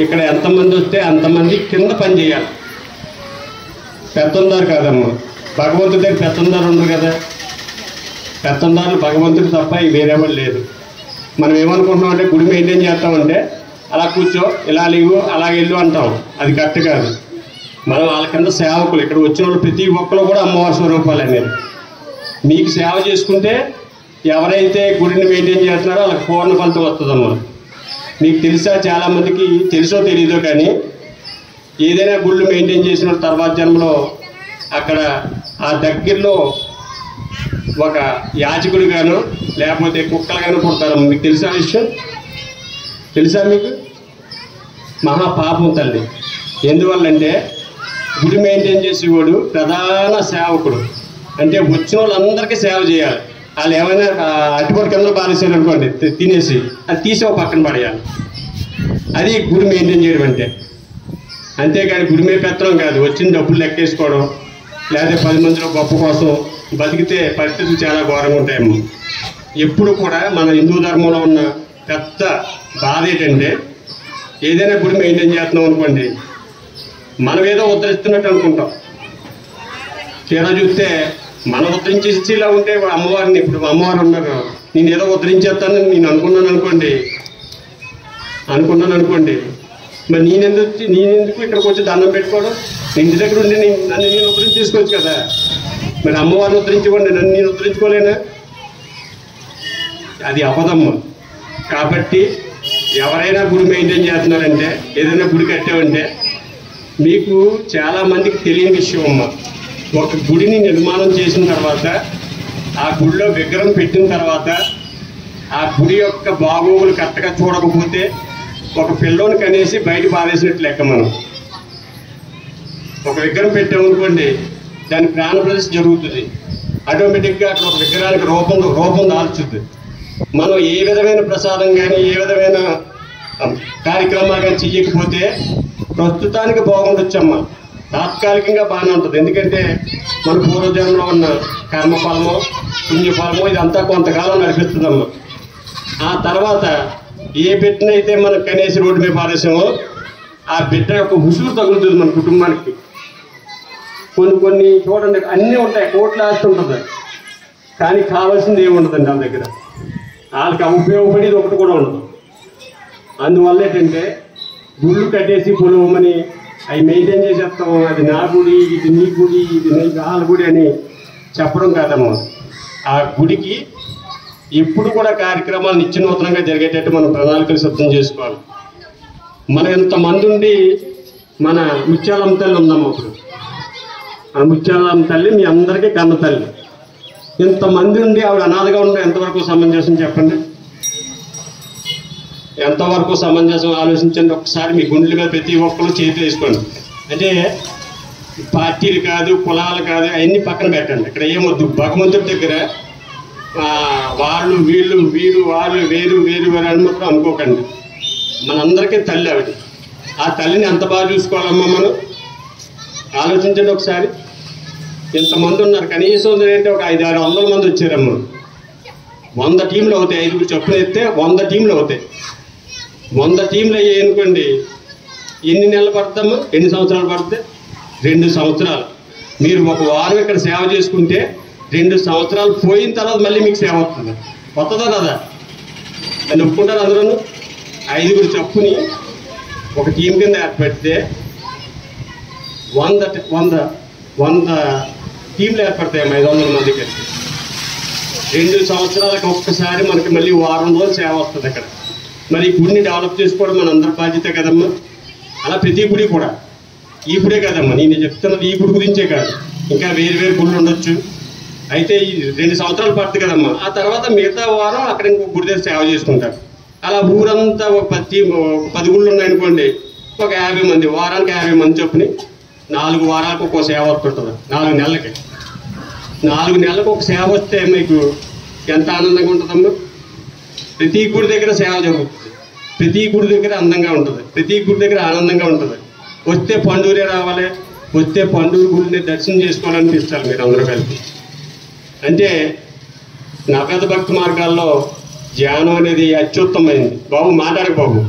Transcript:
ఇక్కడ ఎంతమంది వస్తే అంతమంది కింద పని చేయాలి. పెత్తందారు కాదమ్మా, భగవంతుడి దగ్గర పెత్తందారు ఉండరు కదా. పెత్తందారులు భగవంతుడు తప్ప వేరే వాళ్ళు లేదు. మనం ఏమనుకుంటున్నాం అంటే గుడి మెయింటైన్ చేస్తామంటే అలా కూర్చో, ఇలా లేవు, అలా వెళ్ళు అంటాం. అది కరెక్ట్ కాదు. మనం వాళ్ళ కింద సేవకులు. ఇక్కడ వచ్చిన వాళ్ళు ప్రతి ఒక్కరు కూడా అమ్మవారి స్వరూపాలు అనేది. మీకు సేవ చేసుకుంటే ఎవరైతే గుడిని మెయింటైన్ చేస్తున్నారో వాళ్ళకి పూర్ణ ఫలితం వస్తుందమ్మా. మీకు తెలుసా, చాలామందికి తెలుసో తెలీదో కానీ ఏదైనా గుళ్ళు మెయింటైన్ చేసిన తర్వాత జన్మలో అక్కడ ఆ దగ్గరలో ఒక యాజకుడు గాను లేకపోతే కుక్కలు గాను పుడతారు. మీకు తెలుసా విషయం? తెలుసా మీకు? మహాపాపం తల్లి. ఎందువల్లంటే గుడి మెయింటైన్ చేసేవాడు ప్రధాన సేవకుడు. అంటే వచ్చిన వాళ్ళందరికీ సేవ చేయాలి. వాళ్ళు ఏమైనా అటుపడి కింద బారేసారు అనుకోండి, తినేసి అది తీసి ఒక పక్కన పడేయాలి. అది గుడి మెయింటైన్ చేయడం అంటే. అంతేకాని గుడి మీద పెట్టడం కాదు, వచ్చిన డబ్బులు లెక్కేసుకోవడం, లేకపోతే 10 మందిలో గొప్ప కోసం బతికితే పరిస్థితులు చాలా ఘోరంగా ఉంటాయమ్మా. ఎప్పుడు కూడా మన హిందూ ధర్మంలో ఉన్న పెద్ద బాధ ఏంటంటే ఏదైనా గుడి మెయింటైన్ చేస్తున్నాం అనుకోండి, మనం ఏదో ఉద్ధరిస్తున్నట్టు అనుకుంటాం. తీరా చూస్తే మనం ఉద్ధరించేలా ఉంటే అమ్మవారిని, ఇప్పుడు అమ్మవారు ఉన్నారు, నేను ఏదో ఉద్ధరించేస్తానని నేను అనుకున్నాను అనుకోండి, మరి నేనెందుకు ఇక్కడికి వచ్చి దండం పెట్టుకోవడం? ఇంటి దగ్గర ఉండి నన్ను నేను ఉద్ధరించేసుకోవచ్చు కదా. మరి అమ్మవారిని ఉద్ధరించుకోండి, నన్ను నేను ఉద్ధరించుకోలేనా? అది అబద్ధమ్మ. కాబట్టి ఎవరైనా గుడి మెయింటైన్ చేస్తున్నారంటే, ఏదైనా గుడి కట్టామంటే, మీకు చాలామందికి తెలియని విషయం అమ్మ. ఒక గుడిని నిర్మాణం చేసిన తర్వాత, ఆ గుడిలో విగ్రహం పెట్టిన తర్వాత, ఆ గుడి యొక్క బాగోగులు కరెక్ట్గా చూడకపోతే ఒక పిల్లోని కనేసి బయట పారేసినట్టు లెక్క. మనం ఒక విగ్రహం పెట్టామనుకోండి, దాని ప్రాణ ప్రతిష్ఠ జరుగుతుంది. ఆటోమేటిక్గా అక్కడ ఒక విగ్రహానికి రూపం దాల్చుద్ది. మనం ఏ విధమైన ప్రసాదం కానీ ఏ విధమైన కార్యక్రమాలు కానీ చెయ్యకపోతే ప్రస్తుతానికి బాగుండొచ్చమ్మా, తాత్కాలికంగా బాగానే ఉంటుంది. ఎందుకంటే మన పూర్వజన్మలో ఉన్న కర్మఫలమో పుణ్యఫలమో ఇదంతా కొంతకాలం నడిపిస్తుందమ్మా. ఆ తర్వాత ఏ బిడ్డనైతే మనం కనేసి రోడ్డు మీద పారేసామో ఆ బిడ్డ యొక్క ఉసురు తగులుతుంది మన కుటుంబానికి. కొన్ని చూడండి, అన్నీ ఉంటాయి, కోట్లు ఆస్తి ఉంటుంది, కానీ కావాల్సింది ఏమి ఉండదండి వాళ్ళ దగ్గర. వాళ్ళకి ఉపయోగపడేది ఒకటి కూడా ఉండదు. అందువల్ల ఏంటంటే గుళ్ళు కట్టేసి పొలవమని అవి మెయింటైన్ చేసేస్తాము. అది నా గుడి, ఇది నీ గుడి, ఇది నీ వాళ్ళ గుడి అని చెప్పడం కాదమ్మా. ఆ గుడికి ఎప్పుడు కూడా కార్యక్రమాలు నిత్యనూతనంగా జరిగేటట్టు మనం ప్రణాళికలు సిద్ధం చేసుకోవాలి. మనం ఇంతమంది ఉండి మన ముత్యాలమ్మ తల్లి ఉందమ్మా. ఇప్పుడు మన ముత్యాలమ్మ తల్లి మీ అందరికీ కన్న తల్లి. ఇంతమంది ఉండి ఆవిడ అనాథగా ఉండడం ఎంతవరకు సమంజసం చెప్పండి? ఎంతవరకు సమంజసం ఆలోచించండి ఒకసారి. మీ గుండెల మీద ప్రతి ఒక్కరు చేతి వేసుకోండి. అంటే పార్టీలు కాదు, కులాలు కాదు, అవన్నీ పక్కన పెట్టండి. ఇక్కడ ఏమొద్దు. భగవంతుడి దగ్గర వాళ్ళు వీరు వాళ్ళు వేరు అని మాత్రం అనుకోకండి. మనందరికీ తల్లి ఆవిడ. ఆ తల్లిని ఎంత బాగా చూసుకోవాలమ్మా మనం. ఆలోచించండి ఒకసారి. ఇంతమంది ఉన్నారు, కనీసం ఏంటంటే ఒక 500-600 మంది వచ్చారమ్మా. 100 టీంలు అవుతాయి, 5 చొప్పున ఎత్తే 100 టీంలు అవుతాయి. 100 టీంలు అయ్యాయి అనుకోండి, ఎన్ని నెలలు పడుతుందమ్మా? ఎన్ని సంవత్సరాలు పడుతుంది? 2 సంవత్సరాలు. మీరు ఒక వారం ఇక్కడ సేవ చేసుకుంటే 2 సంవత్సరాలు పోయిన తర్వాత మళ్ళీ మీకు సేవ వస్తుంది. వస్తుందా కదా అని ఒప్పుకుంటారు అందరూ. 5 చొప్పుని ఒక టీం కింద ఏర్పడితే 100 టీంలు ఏర్పడతాయమ్మా. 500 మందికి 2 సంవత్సరాలకు ఒక్కసారి మనకి మళ్ళీ వారం రోజులు సేవ వస్తుంది అక్కడ. మరి ఈ గుడిని డెవలప్ చేసుకోవడం మన అందరి బాధ్యత కదమ్మా. అలా ప్రతి గుడి కూడా. ఈ గుడే కదమ్మా నేను చెప్తున్నది, ఈ గుడి గురించే కాదు, ఇంకా వేరు గుళ్ళు ఉండొచ్చు. అయితే ఈ 2 సంవత్సరాలు పడుతుంది కదమ్మా. ఆ తర్వాత మిగతా వారం అక్కడ ఇంకొక గుడి దగ్గర సేవ చేసుకుంటారు. అలా ఊరంతా ఒక 10 గుళ్ళు ఉన్నాయనుకోండి, ఒక 50 మంది, వారానికి 50 మంది చొప్పుని 4 వారాలకు ఒక్కో సేవ వస్తుంటుంది. 4 నెలలకి 4 నెలలకు ఒక సేవ వస్తే మీకు ఎంత ఆనందంగా ఉంటుందమ్మా. ప్రతి గుడి దగ్గర సేవ జరుగుతుంది, ప్రతి గుడి దగ్గర అందంగా ఉంటుంది, ప్రతి గుడి దగ్గర ఆనందంగా ఉంటుంది. వస్తే పండూరే రావాలి, వస్తే పండూరు గుడిని దర్శనం చేసుకోవాలనిపిస్తారు మీరు అందరూ కలిపి. అంటే నగద భక్తి మార్గాల్లో ధ్యానం అనేది అత్యుత్తమైంది. బాబు మాట్లాడక బాబు.